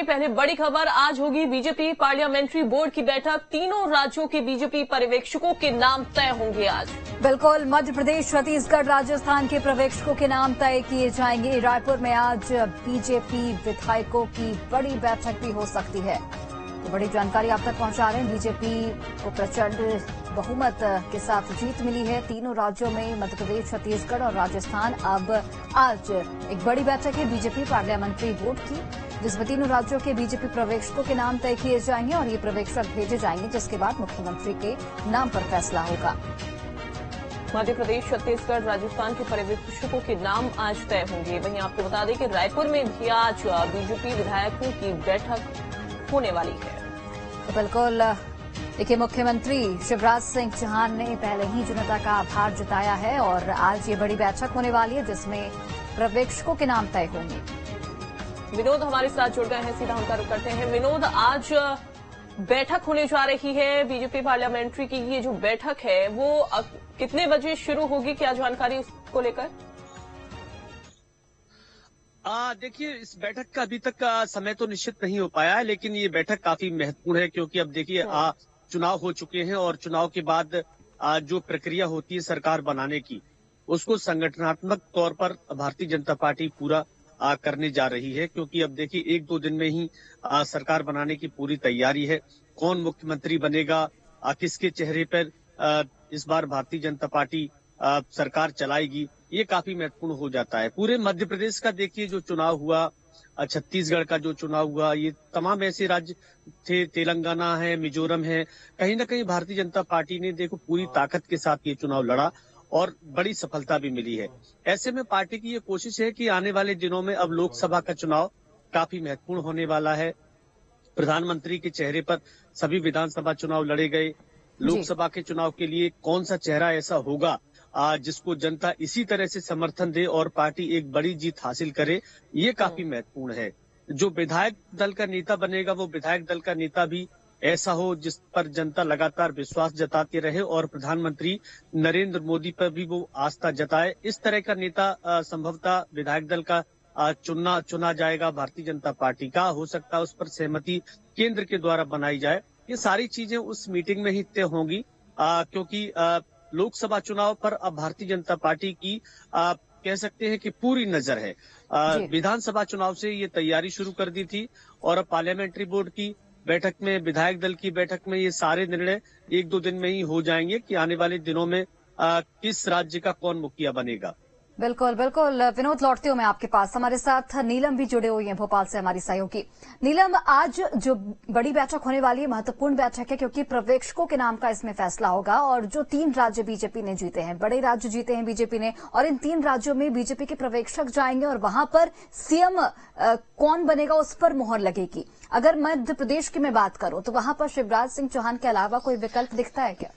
में पहले बड़ी खबर, आज होगी बीजेपी पार्लियामेंट्री बोर्ड की बैठक। तीनों राज्यों के बीजेपी पर्यवेक्षकों के नाम तय होंगे आज। बिल्कुल, मध्य प्रदेश, छत्तीसगढ़, राजस्थान के पर्यवेक्षकों के नाम तय किए जाएंगे। रायपुर में आज बीजेपी विधायकों की बड़ी बैठक भी हो सकती है। तो बड़ी जानकारी आप तक पहुंचा रहे हैं। बीजेपी को प्रचंड बहुमत के साथ जीत मिली है तीनों राज्यों में, मध्य प्रदेश, छत्तीसगढ़ और राजस्थान। अब आज एक बड़ी बैठक है बीजेपी पार्लियामेंट्री बोर्ड की, जिसमें तीनों राज्यों के बीजेपी पर्यवेक्षकों के नाम तय किए जाएंगे और ये पर्यवेक्षक भेजे जाएंगे, जिसके बाद मुख्यमंत्री के नाम पर फैसला होगा। मध्य प्रदेश, छत्तीसगढ़, राजस्थान के पर्यवेक्षकों के नाम आज तय होंगे। वहीं आपको बता दें कि रायपुर में भी आज बीजेपी विधायकों की बैठक होने वाली है। तो बिल्कुल देखिए, मुख्यमंत्री शिवराज सिंह चौहान ने पहले ही जनता का आभार जताया है और आज ये बड़ी बैठक होने वाली है, जिसमें पर्यवेक्षकों के नाम तय होंगे। विनोद हमारे साथ जुड़ गए हैं, सीधा उनका रुख करते हैं। विनोद, आज बैठक होने जा रही है बीजेपी पार्लियामेंट्री की। ये जो बैठक है वो कितने बजे शुरू होगी, क्या जानकारी उसको लेकर? देखिए, इस बैठक का अभी तक का समय तो निश्चित नहीं हो पाया है, लेकिन ये बैठक काफी महत्वपूर्ण है, क्योंकि अब देखिए चुनाव हो चुके हैं और चुनाव के बाद जो प्रक्रिया होती है सरकार बनाने की, उसको संगठनात्मक तौर पर भारतीय जनता पार्टी पूरा करने जा रही है। क्योंकि अब देखिए 1-2 दिन में ही सरकार बनाने की पूरी तैयारी है। कौन मुख्यमंत्री बनेगा, किसके चेहरे पर इस बार भारतीय जनता पार्टी सरकार चलाएगी, ये काफी महत्वपूर्ण हो जाता है। पूरे मध्य प्रदेश का देखिए जो चुनाव हुआ, छत्तीसगढ़ का जो चुनाव हुआ, ये तमाम ऐसे राज्य थे, तेलंगाना है, मिजोरम है, कहीं ना कहीं भारतीय जनता पार्टी ने देखो पूरी ताकत के साथ ये चुनाव लड़ा और बड़ी सफलता भी मिली है। ऐसे में पार्टी की ये कोशिश है कि आने वाले दिनों में अब लोकसभा का चुनाव काफी महत्वपूर्ण होने वाला है। प्रधानमंत्री के चेहरे पर सभी विधानसभा चुनाव लड़े गए। लोकसभा के चुनाव के लिए कौन सा चेहरा ऐसा होगा जिसको जनता इसी तरह से समर्थन दे और पार्टी एक बड़ी जीत हासिल करे, ये काफी महत्वपूर्ण है। जो विधायक दल का नेता बनेगा, वो विधायक दल का नेता भी ऐसा हो जिस पर जनता लगातार विश्वास जताती रहे और प्रधानमंत्री नरेंद्र मोदी पर भी वो आस्था जताए। इस तरह का नेता संभवतः विधायक दल का चुना जाएगा भारतीय जनता पार्टी का। हो सकता है उस पर सहमति केंद्र के द्वारा बनाई जाए। ये सारी चीजें उस मीटिंग में ही तय होंगी, क्योंकि लोकसभा चुनाव पर अब भारतीय जनता पार्टी की कह सकते हैं कि पूरी नजर है। विधानसभा चुनाव से ये तैयारी शुरू कर दी थी और अब पार्लियामेंट्री बोर्ड की बैठक में, विधायक दल की बैठक में ये सारे निर्णय 1-2 दिन में ही हो जाएंगे कि आने वाले दिनों में किस राज्य का कौन मुखिया बनेगा। बिल्कुल बिल्कुल विनोद, लौटती हूं मैं आपके पास। हमारे साथ नीलम भी जुड़े हुए हैं भोपाल से, हमारी सहयोगी। नीलम, आज जो बड़ी बैठक होने वाली है, महत्वपूर्ण बैठक है, क्योंकि पर्यवेक्षकों के नाम का इसमें फैसला होगा और जो 3 राज्य बीजेपी ने जीते हैं, बड़े राज्य जीते हैं बीजेपी ने, और इन 3 राज्यों में बीजेपी के पर्यवेक्षक जाएंगे और वहां पर सीएम कौन बनेगा उस पर मुहर लगेगी। अगर मध्य प्रदेश की मैं बात करूं तो वहां पर शिवराज सिंह चौहान के अलावा कोई विकल्प दिखता है क्या?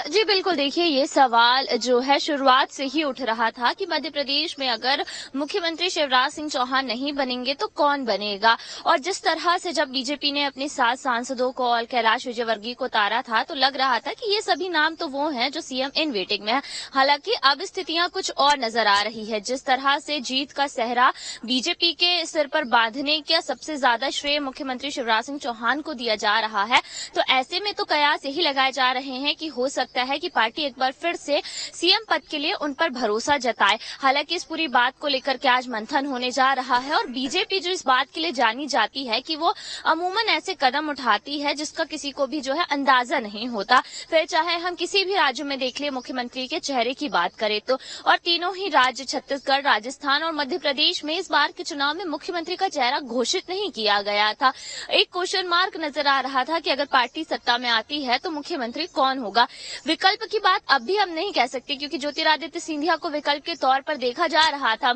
जी बिल्कुल, देखिए ये सवाल जो है शुरुआत से ही उठ रहा था कि मध्य प्रदेश में अगर मुख्यमंत्री शिवराज सिंह चौहान नहीं बनेंगे तो कौन बनेगा। और जिस तरह से जब बीजेपी ने अपने 7 सांसदों को और कैलाश विजयवर्गीय को उतारा था, तो लग रहा था कि ये सभी नाम तो वो हैं जो सीएम इन वेटिंग में है। हालांकि अब स्थितियां कुछ और नजर आ रही है। जिस तरह से जीत का सेहरा बीजेपी के सिर पर बांधने का सबसे ज्यादा श्रेय मुख्यमंत्री शिवराज सिंह चौहान को दिया जा रहा है, तो ऐसे में तो कयास यही लगाए जा रहे हैं कि हो सकता है कि पार्टी एक बार फिर से सीएम पद के लिए उन पर भरोसा जताए। हालांकि इस पूरी बात को लेकर के आज मंथन होने जा रहा है और बीजेपी जो इस बात के लिए जानी जाती है कि वो अमूमन ऐसे कदम उठाती है जिसका किसी को भी जो है अंदाजा नहीं होता। फिर चाहे हम किसी भी राज्य में देख ले, मुख्यमंत्री के चेहरे की बात करें तो, और तीनों ही राज्य छत्तीसगढ़, राजस्थान और मध्य प्रदेश में इस बार के चुनाव में मुख्यमंत्री का चेहरा घोषित नहीं किया गया था। एक क्वेश्चन मार्क नजर आ रहा था कि अगर पार्टी सत्ता में आती है तो मुख्यमंत्री कौन होगा। विकल्प की बात अब भी हम नहीं कह सकते, क्योंकि ज्योतिरादित्य सिंधिया को विकल्प के तौर पर देखा जा रहा था।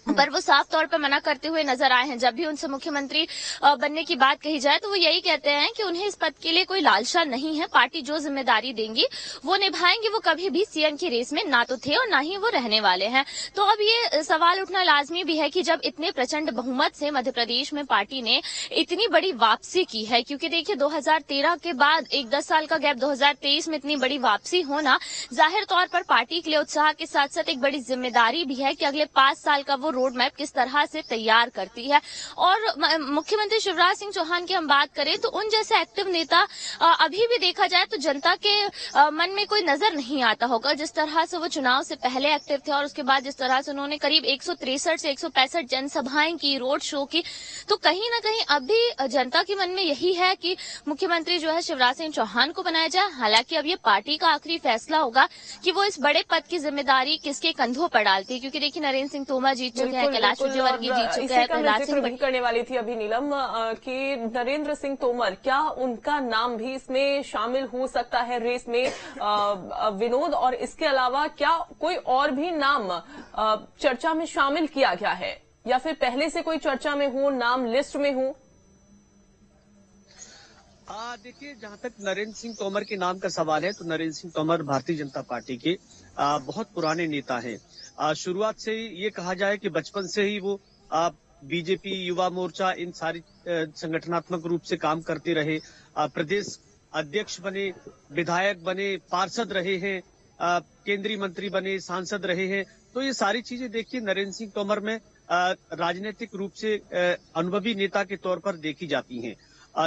पर वो साफ तौर पर मना करते हुए नजर आए हैं। जब भी उनसे मुख्यमंत्री बनने की बात कही जाए तो वो यही कहते हैं कि उन्हें इस पद के लिए कोई लालसा नहीं है, पार्टी जो जिम्मेदारी देंगी वो निभाएंगे। वो कभी भी सीएम की रेस में ना तो थे और ना ही वो रहने वाले हैं। तो अब ये सवाल उठना लाजमी भी है कि जब इतने प्रचंड बहुमत से मध्य प्रदेश में पार्टी ने इतनी बड़ी वापसी की है, क्योंकि देखिए 2013 के बाद एक 10 साल का गैप, 2023 में इतनी बड़ी वापसी होना जाहिर तौर पर पार्टी के लिए उत्साह के साथ साथ एक बड़ी जिम्मेदारी भी है कि अगले 5 साल का वो रोड मैप किस तरह से तैयार करती है। और मुख्यमंत्री शिवराज सिंह चौहान की हम बात करें तो उन जैसे एक्टिव नेता अभी भी देखा जाए तो जनता के मन में कोई नजर नहीं आता होगा। जिस तरह से वो चुनाव से पहले एक्टिव थे और उसके बाद जिस तरह से उन्होंने करीब 163 से 165 जनसभाएं की, रोड शो की, तो कहीं ना कहीं अभी जनता के मन में यही है कि मुख्यमंत्री जो है शिवराज सिंह चौहान को बनाया जाए। हालांकि अब ये पार्टी का आखिरी फैसला होगा कि वो इस बड़े पद की जिम्मेदारी किसके कंधों पर डालती है, क्योंकि देखिए नरेंद्र सिंह तोमर जीत चुके हैं, कैलाश विजयवर्गीय जीत चुके हैं, प्रहलाद सिंह भी करने वाली थी अभी नीलम कि नरेंद्र सिंह तोमर, क्या उनका नाम भी इसमें शामिल हो सकता है रेस में, विनोद? और इसके अलावा क्या कोई और भी नाम चर्चा में शामिल किया गया है या फिर पहले से कोई चर्चा में हो, नाम लिस्ट में हो? देखिए, जहां तक नरेंद्र सिंह तोमर के नाम का सवाल है तो नरेंद्र सिंह तोमर भारतीय जनता पार्टी के बहुत पुराने नेता हैं। शुरुआत से ही ये कहा जाए कि बचपन से ही वो बीजेपी, युवा मोर्चा, इन सारी संगठनात्मक रूप से काम करते रहे। प्रदेश अध्यक्ष बने, विधायक बने, पार्षद रहे हैं, केंद्रीय मंत्री बने, सांसद रहे हैं। तो ये सारी चीजें देखिए नरेंद्र सिंह तोमर में राजनीतिक रूप से अनुभवी नेता के तौर पर देखी जाती हैं।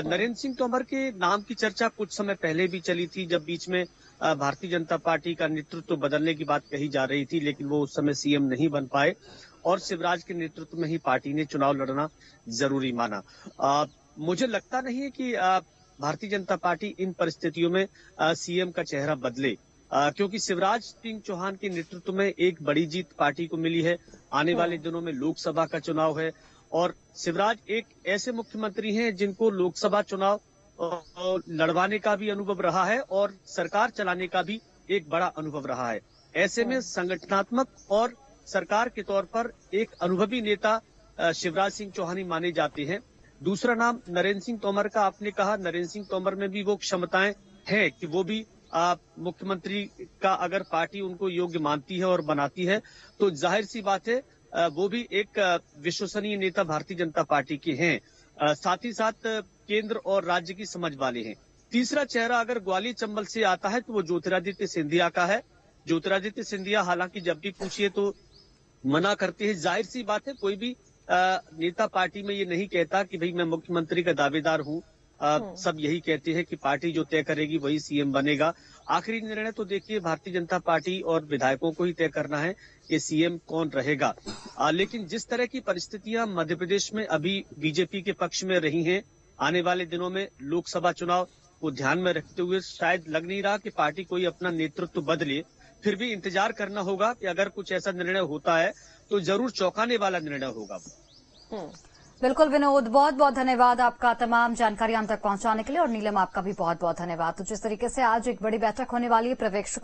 नरेंद्र सिंह तोमर के नाम की चर्चा कुछ समय पहले भी चली थी, जब बीच में भारतीय जनता पार्टी का नेतृत्व बदलने की बात कही जा रही थी, लेकिन वो उस समय सीएम नहीं बन पाए और शिवराज के नेतृत्व में ही पार्टी ने चुनाव लड़ना जरूरी माना। मुझे लगता नहीं है कि भारतीय जनता पार्टी इन परिस्थितियों में सीएम का चेहरा बदले, क्योंकि शिवराज सिंह चौहान के नेतृत्व में एक बड़ी जीत पार्टी को मिली है। आने वाले दिनों में लोकसभा का चुनाव है और शिवराज एक ऐसे मुख्यमंत्री हैं जिनको लोकसभा चुनाव लड़वाने का भी अनुभव रहा है और सरकार चलाने का भी एक बड़ा अनुभव रहा है। ऐसे में संगठनात्मक और सरकार के तौर पर एक अनुभवी नेता शिवराज सिंह चौहान ही माने जाते हैं। दूसरा नाम नरेंद्र सिंह तोमर का आपने कहा, नरेंद्र सिंह तोमर में भी वो क्षमताएं हैं कि वो भी मुख्यमंत्री का अगर पार्टी उनको योग्य मानती है और बनाती है तो जाहिर सी बात है वो भी एक विश्वसनीय नेता भारतीय जनता पार्टी के हैं। साथ ही साथ केंद्र और राज्य की समझ वाले हैं। तीसरा चेहरा अगर ग्वालियर चंबल से आता है तो वो ज्योतिरादित्य सिंधिया का है। ज्योतिरादित्य सिंधिया हालांकि जब भी पूछिए तो मना करते हैं। जाहिर सी बात है, कोई भी नेता पार्टी में ये नहीं कहता कि भाई मैं मुख्यमंत्री का दावेदार हूँ। सब यही कहते हैं कि पार्टी जो तय करेगी वही सीएम बनेगा। आखिरी निर्णय तो देखिए भारतीय जनता पार्टी और विधायकों को ही तय करना है कि सीएम कौन रहेगा। लेकिन जिस तरह की परिस्थितियां मध्य प्रदेश में अभी बीजेपी के पक्ष में रही हैं, आने वाले दिनों में लोकसभा चुनाव को ध्यान में रखते हुए शायद लग नहीं रहा कि पार्टी कोई अपना नेतृत्व बदले। फिर भी इंतजार करना होगा कि अगर कुछ ऐसा निर्णय होता है तो जरूर चौंकाने वाला निर्णय होगा। बिल्कुल विनोद, बहुत बहुत धन्यवाद आपका तमाम जानकारी हम तक पहुंचाने के लिए, और नीलम आपका भी बहुत बहुत धन्यवाद। तो जिस तरीके से आज एक बड़ी बैठक होने वाली है, पर्यवेक्षकों